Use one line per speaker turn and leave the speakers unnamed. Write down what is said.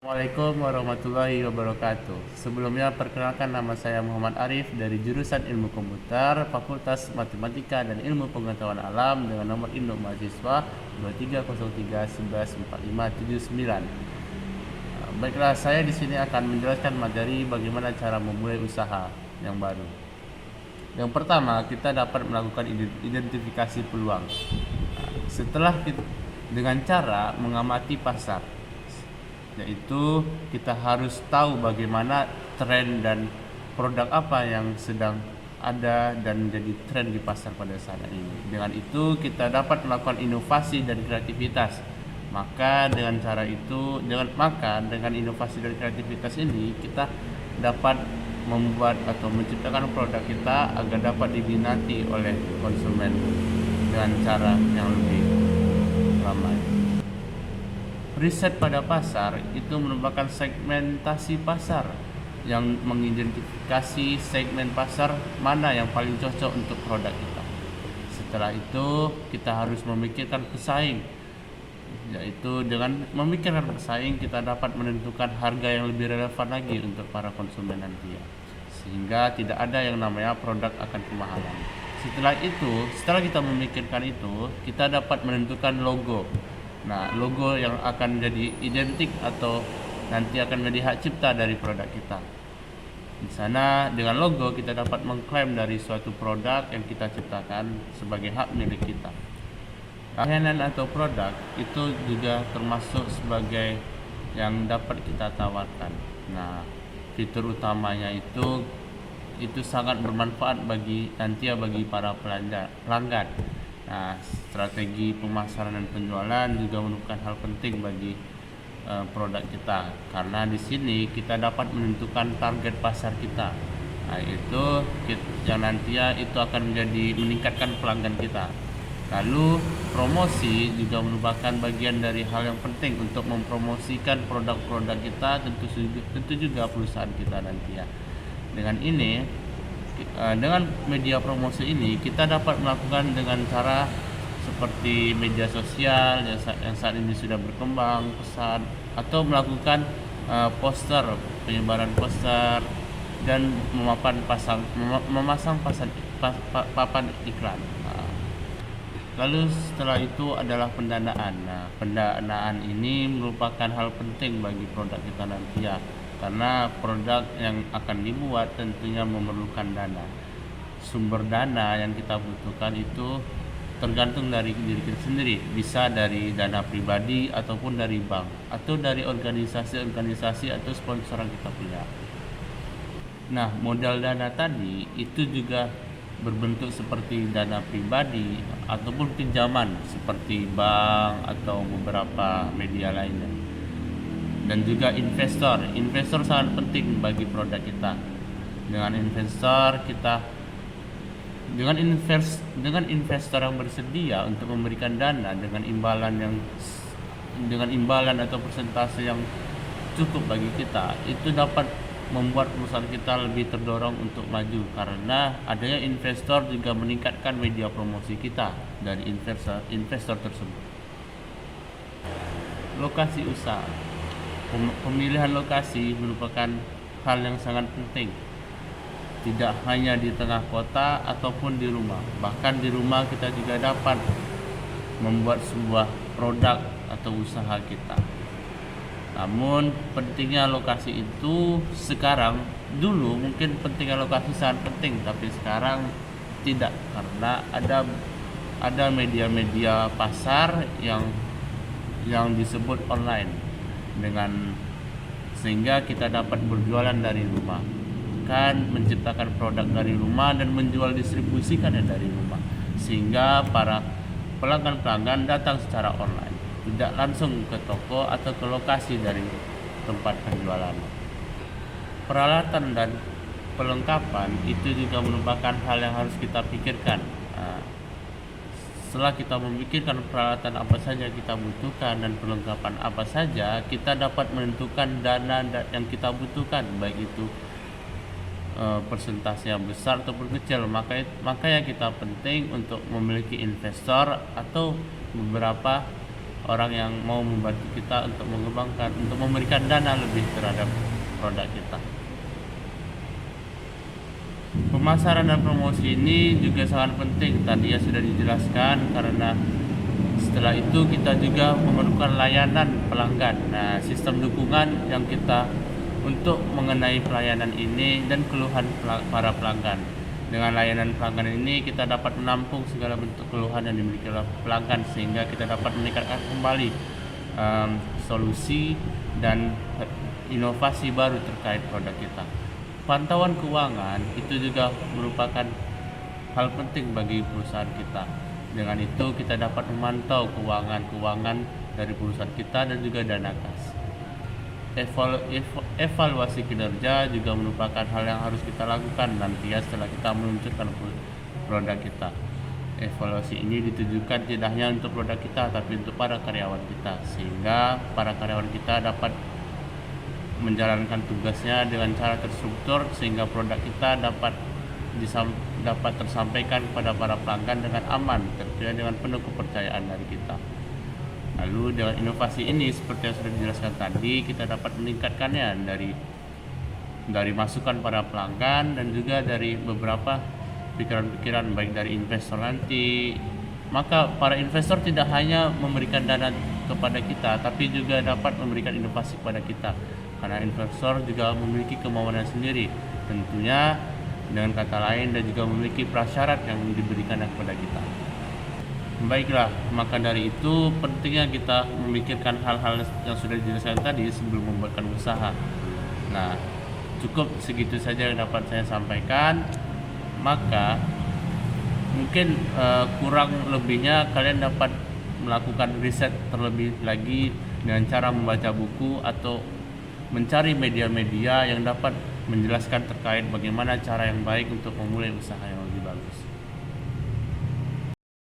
Assalamualaikum warahmatullahi wabarakatuh. Sebelumnya perkenalkan, nama saya Muhammad Arif dari jurusan Ilmu Komputer, Fakultas Matematika dan Ilmu Pengetahuan Alam dengan nomor induk mahasiswa 2303114579. Baiklah, saya di sini akan menjelaskan materi bagaimana cara memulai usaha yang baru. Yang pertama, kita dapat melakukan identifikasi peluang. Dengan cara mengamati pasar, yaitu kita harus tahu bagaimana tren dan produk apa yang sedang ada dan menjadi tren di pasar pada saat ini. Dengan itu kita dapat melakukan inovasi dan kreativitas. Maka dengan inovasi dan kreativitas ini kita dapat membuat atau menciptakan produk kita agar dapat diminati oleh konsumen dengan cara yang lebih ramai. Riset pada pasar itu merupakan segmentasi pasar yang mengidentifikasi segmen pasar mana yang paling cocok untuk produk kita. Setelah itu kita harus memikirkan pesaing, yaitu dengan memikirkan pesaing kita dapat menentukan harga yang lebih relevan lagi untuk para konsumen nanti, sehingga tidak ada yang namanya produk akan kemahalan. Setelah kita memikirkan itu, kita dapat menentukan logo. Nah, logo yang akan jadi identik atau nanti akan menjadi hak cipta dari produk kita. Di sana dengan logo kita dapat mengklaim dari suatu produk yang kita ciptakan sebagai hak milik kita. Layanan atau produk itu juga termasuk sebagai yang dapat kita tawarkan. Nah, fitur utamanya itu sangat bermanfaat bagi para pelanggan. Nah, strategi pemasaran dan penjualan juga merupakan hal penting bagi produk kita, karena di sini kita dapat menentukan target pasar kita. Nah, itu yang nantinya itu akan meningkatkan pelanggan kita. Lalu promosi juga merupakan bagian dari hal yang penting untuk mempromosikan produk-produk kita, tentu juga perusahaan kita nantinya. Dengan media promosi ini kita dapat melakukan dengan cara seperti media sosial yang saat ini sudah berkembang pesat, atau melakukan penyebaran poster dan memasang papan iklan. Lalu setelah itu adalah pendanaan. Nah, pendanaan ini merupakan hal penting bagi produk kita nanti, karena produk yang akan dibuat tentunya memerlukan dana. Sumber dana yang kita butuhkan itu tergantung dari diri kita sendiri, bisa dari dana pribadi ataupun dari bank atau dari organisasi atau sponsor yang kita punya. Nah, modal dana tadi itu juga berbentuk seperti dana pribadi ataupun pinjaman seperti bank atau beberapa media lainnya. Dan juga investor sangat penting bagi produk kita. Dengan investor yang bersedia untuk memberikan dana dengan imbalan atau persentase yang cukup bagi kita, itu dapat membuat perusahaan kita lebih terdorong untuk maju, karena adanya investor juga meningkatkan media promosi kita dari investor tersebut. Lokasi usaha. Pemilihan lokasi merupakan hal yang sangat penting. Tidak hanya di tengah kota ataupun di rumah. Bahkan di rumah kita juga dapat membuat sebuah produk atau usaha kita. Namun pentingnya lokasi itu dulu mungkin pentingnya lokasi sangat penting, tapi sekarang tidak, karena ada media-media pasar yang disebut online, sehingga kita dapat berjualan dari rumah, kan menciptakan produk dari rumah dan menjual distribusikannya dari rumah, sehingga para pelanggan datang secara online, tidak langsung ke toko atau ke lokasi dari tempat penjualan. Peralatan dan perlengkapan itu juga merupakan hal yang harus kita pikirkan. Setelah kita memikirkan peralatan apa saja kita butuhkan dan perlengkapan apa saja, kita dapat menentukan dana yang kita butuhkan, baik itu persentase yang besar ataupun kecil. Makanya kita penting untuk memiliki investor atau beberapa orang yang mau membantu kita untuk mengembangkan, untuk memberikan dana lebih terhadap produk kita. Pemasaran dan promosi ini juga sangat penting, tadi ya sudah dijelaskan, karena setelah itu kita juga memerlukan layanan pelanggan. Nah, sistem dukungan yang kita untuk mengenai pelayanan ini dan keluhan para pelanggan. Dengan layanan pelanggan ini kita dapat menampung segala bentuk keluhan yang dimiliki oleh pelanggan, sehingga kita dapat meningkatkan kembali solusi dan inovasi baru terkait produk kita. Pantauan keuangan itu juga merupakan hal penting bagi perusahaan kita. Dengan itu kita dapat memantau keuangan dari perusahaan kita dan juga dana kas. Evaluasi kinerja juga merupakan hal yang harus kita lakukan nanti ya setelah kita meluncurkan produk kita. Evaluasi ini ditujukan tidak hanya untuk produk kita tapi untuk para karyawan kita, sehingga para karyawan kita dapat menjalankan tugasnya dengan cara terstruktur, sehingga produk kita dapat tersampaikan kepada para pelanggan dengan aman, tentunya dengan penuh kepercayaan dari kita. Lalu dengan inovasi ini seperti yang sudah dijelaskan tadi, kita dapat meningkatkannya dari masukan para pelanggan dan juga dari beberapa pikiran-pikiran baik dari investor nanti. Maka para investor tidak hanya memberikan dana kepada kita, tapi juga dapat memberikan inovasi kepada kita, karena investor juga memiliki kemauan sendiri, tentunya dengan kata lain dan juga memiliki prasyarat yang diberikan kepada kita. Baiklah, maka dari itu pentingnya kita memikirkan hal-hal yang sudah dijelaskan tadi sebelum membuatkan usaha. Nah, cukup segitu saja yang dapat saya sampaikan. Maka mungkin kurang lebihnya kalian dapat melakukan riset terlebih lagi dengan cara membaca buku atau mencari media-media yang dapat menjelaskan terkait bagaimana cara yang baik untuk memulai usaha yang lebih bagus.